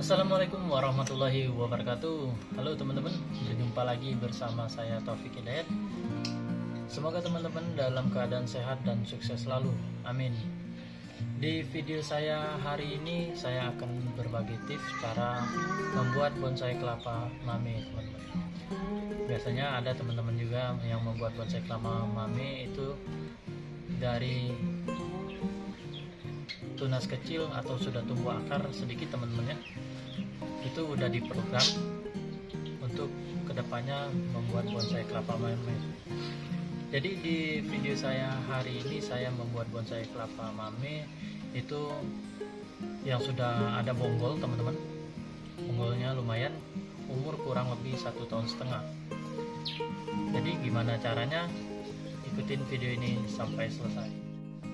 Assalamualaikum warahmatullahi wabarakatuh. Halo teman-teman, berjumpa lagi bersama saya Taufik Hidayat. Semoga teman-teman dalam keadaan sehat dan sukses selalu, amin. Di video saya hari ini saya akan berbagi tips cara membuat bonsai kelapa mame, teman-teman. Biasanya ada teman-teman juga yang membuat bonsai kelapa mame itu dari tunas kecil atau sudah tumbuh akar sedikit, teman-teman ya. Itu udah diprogram untuk kedepannya membuat bonsai kelapa mame. Jadi di video saya hari ini saya membuat bonsai kelapa mame itu yang sudah ada bonggol, teman-teman. Bonggolnya lumayan, umur kurang lebih 1,5 tahun. Jadi gimana caranya? Ikutin video ini sampai selesai.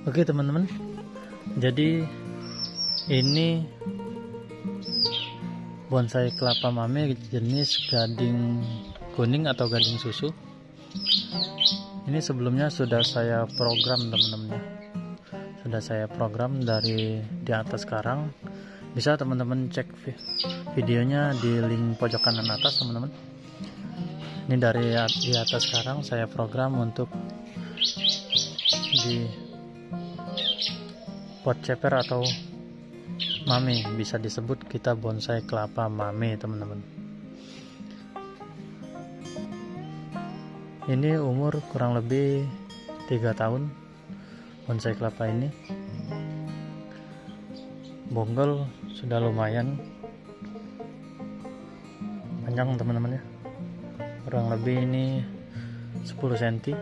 Oke teman-teman, jadi ini bonsai kelapa mame jenis gading kuning atau gading susu. Ini sebelumnya sudah saya program, teman-teman. Sudah saya program dari di atas sekarang. Bisa teman-teman cek videonya di link pojok kanan atas, teman-teman. Ini dari di atas sekarang saya program untuk di pot ceper atau mame, bisa disebut kita bonsai kelapa mame, teman-teman. Ini umur kurang lebih 3 tahun bonsai kelapa ini. Bonggol sudah lumayan panjang, teman-teman ya. Kurang lebih ini 10 cm.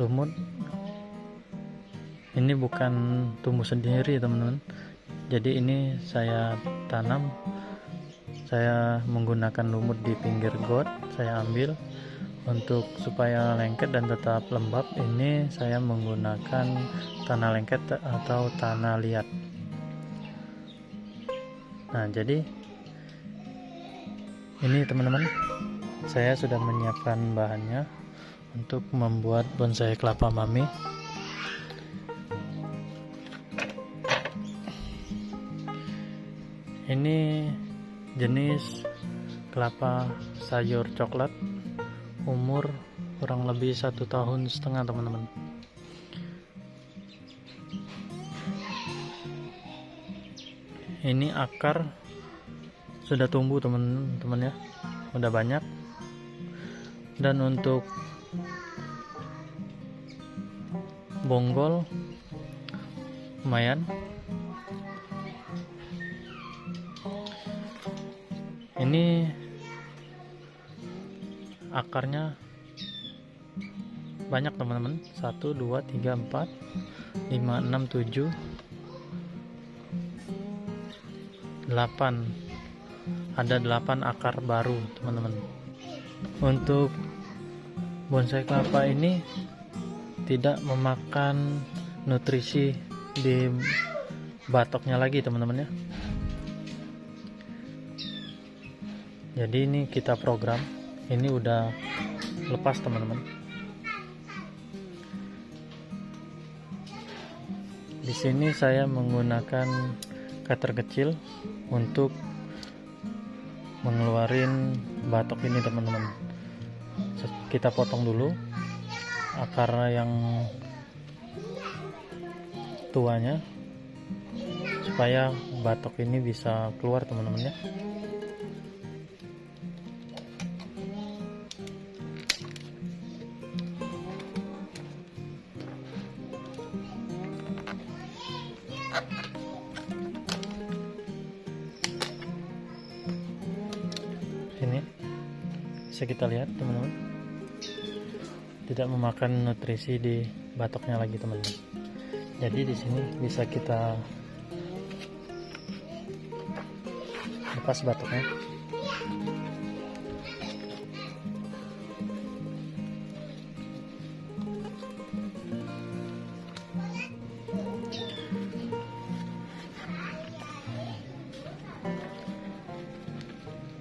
Lumut ini bukan tumbuh sendiri, teman-teman. Jadi ini saya tanam, saya menggunakan lumut di pinggir got. Saya ambil untuk supaya lengket dan tetap lembab. Ini saya menggunakan tanah lengket atau tanah liat. Nah, jadi ini teman-teman, saya sudah menyiapkan bahannya untuk membuat bonsai kelapa mame. Ini jenis kelapa sayur coklat, umur kurang lebih 1,5 tahun, teman-teman. Ini akar sudah tumbuh, teman-teman ya, udah banyak. Dan untuk bonggol lumayan. Ini akarnya banyak, teman-teman. 1, 2, 3, 4, 5, 6, 7, 8. Ada 8 akar baru, teman-teman. Untuk bonsai kelapa ini tidak memakan nutrisi di batoknya lagi, teman-teman ya. Jadi ini kita program, ini udah lepas, teman-teman. Di sini saya menggunakan cutter kecil untuk mengeluarin batok ini, teman-teman. Kita potong dulu akar yang tuanya supaya batok ini bisa keluar, teman-teman ya. bisa kita lihat teman-teman, tidak memakan nutrisi di batoknya lagi teman-teman. Jadi di sini bisa kita lepas batoknya.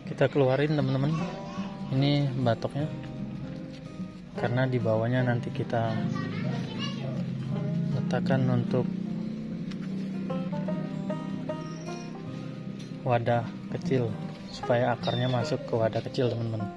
Kita keluarin teman-teman, ini batoknya, karena di bawahnya nanti kita letakkan untuk wadah kecil supaya akarnya masuk ke wadah kecil teman-teman.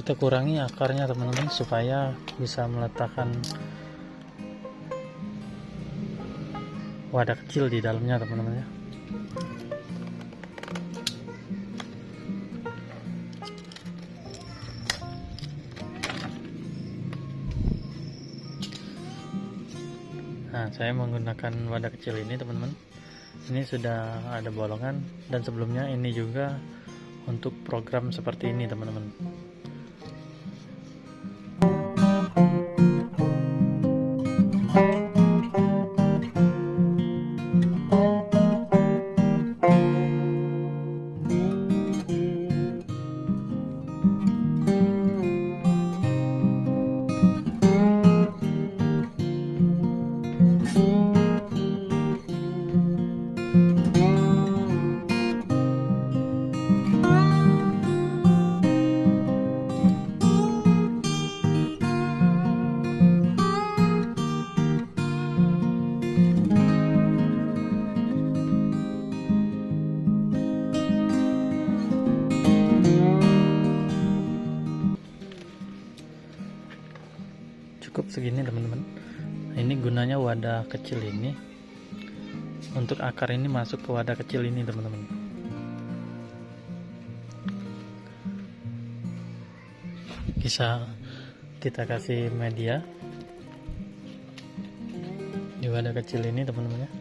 Kita kurangi akarnya teman-teman supaya bisa meletakkan wadah kecil di dalamnya teman-teman ya. Nah, saya menggunakan wadah kecil ini teman-teman. Ini sudah ada bolongan, dan sebelumnya ini juga untuk program seperti ini teman-teman. Cukup segini teman-teman. Ini gunanya wadah kecil ini untuk akar ini masuk ke wadah kecil ini teman-teman. Bisa kita kasih media di wadah kecil ini teman-teman ya.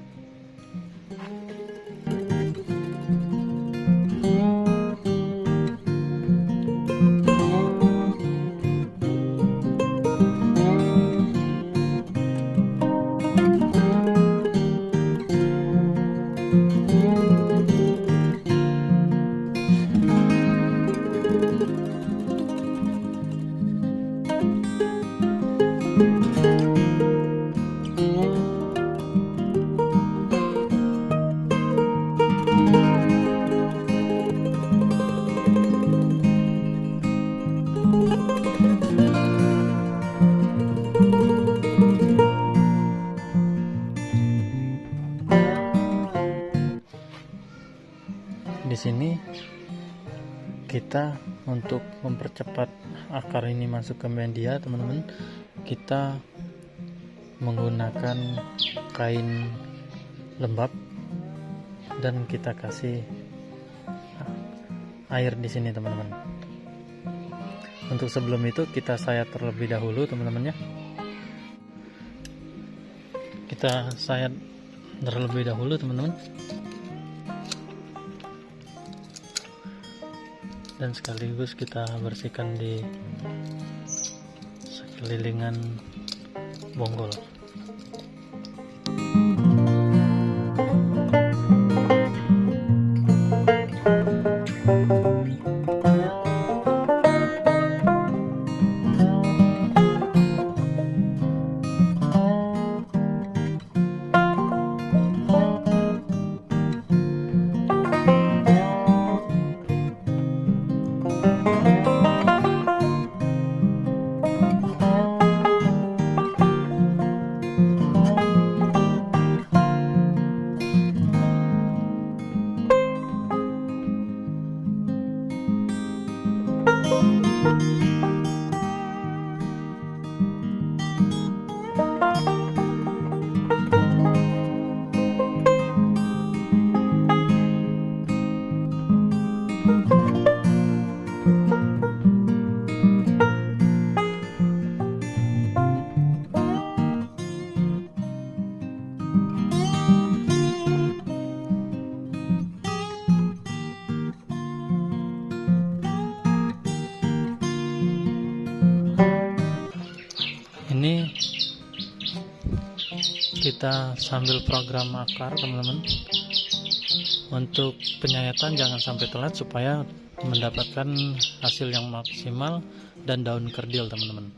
Di sini kita untuk mempercepat akar ini masuk ke media teman-teman, kita menggunakan kain lembab dan kita kasih air di sini teman-teman. Untuk sebelum itu kita sayat terlebih dahulu teman-teman ya. Kita sayat terlebih dahulu teman-teman. Dan sekaligus kita bersihkan di sekelilingan bonggol. kita sambil program akar teman-teman. Untuk penyayatan jangan sampai telat supaya mendapatkan hasil yang maksimal dan daun kerdil teman-teman.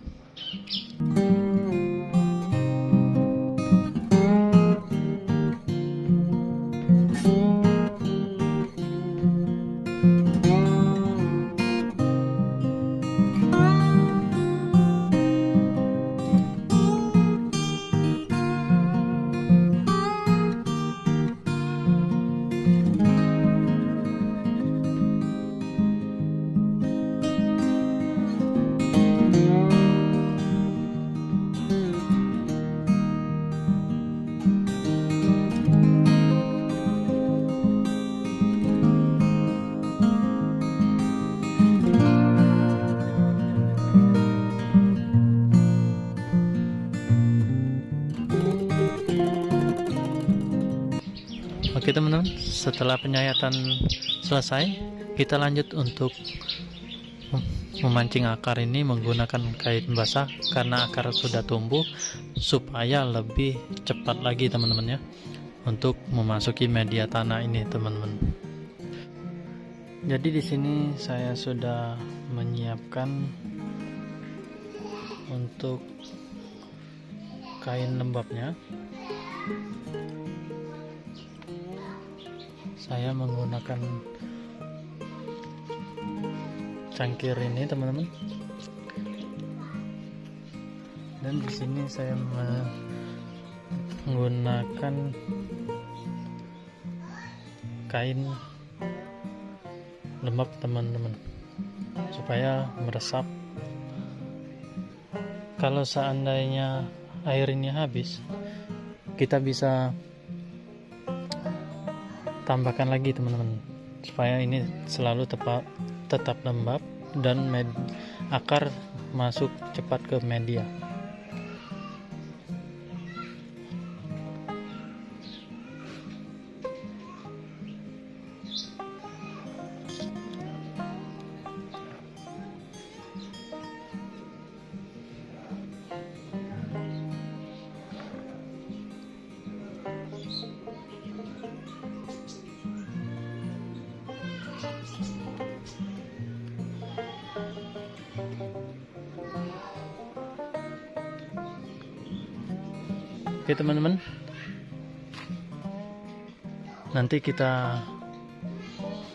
Oke teman-teman, setelah penyayatan selesai, kita lanjut untuk memancing akar ini menggunakan kain basah karena akar sudah tumbuh, supaya lebih cepat lagi teman-teman ya untuk memasuki media tanah ini teman-teman. Jadi di sini saya sudah menyiapkan untuk kain lembabnya. Saya menggunakan cangkir ini teman-teman, dan di sini saya menggunakan kain lembab teman-teman supaya meresap. Kalau seandainya air ini habis, kita bisa tambahkan lagi teman-teman supaya ini selalu tetap lembab dan akar masuk cepat ke media. Oke teman-teman, nanti kita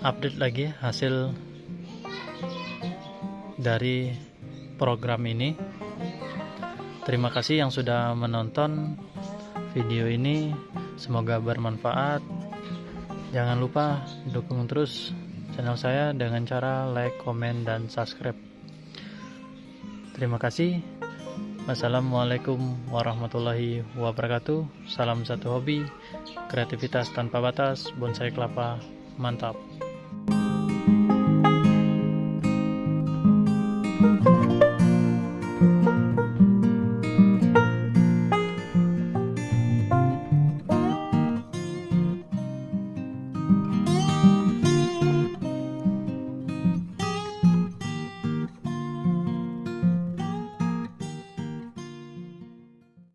update lagi hasil dari program ini. Terima kasih yang sudah menonton video ini, semoga bermanfaat. Jangan lupa dukung terus channel saya dengan cara like, komen, dan subscribe. Terima kasih. Wassalamualaikum warahmatullahi wabarakatuh. Salam satu hobi, kreativitas tanpa batas, bonsai kelapa, mantap.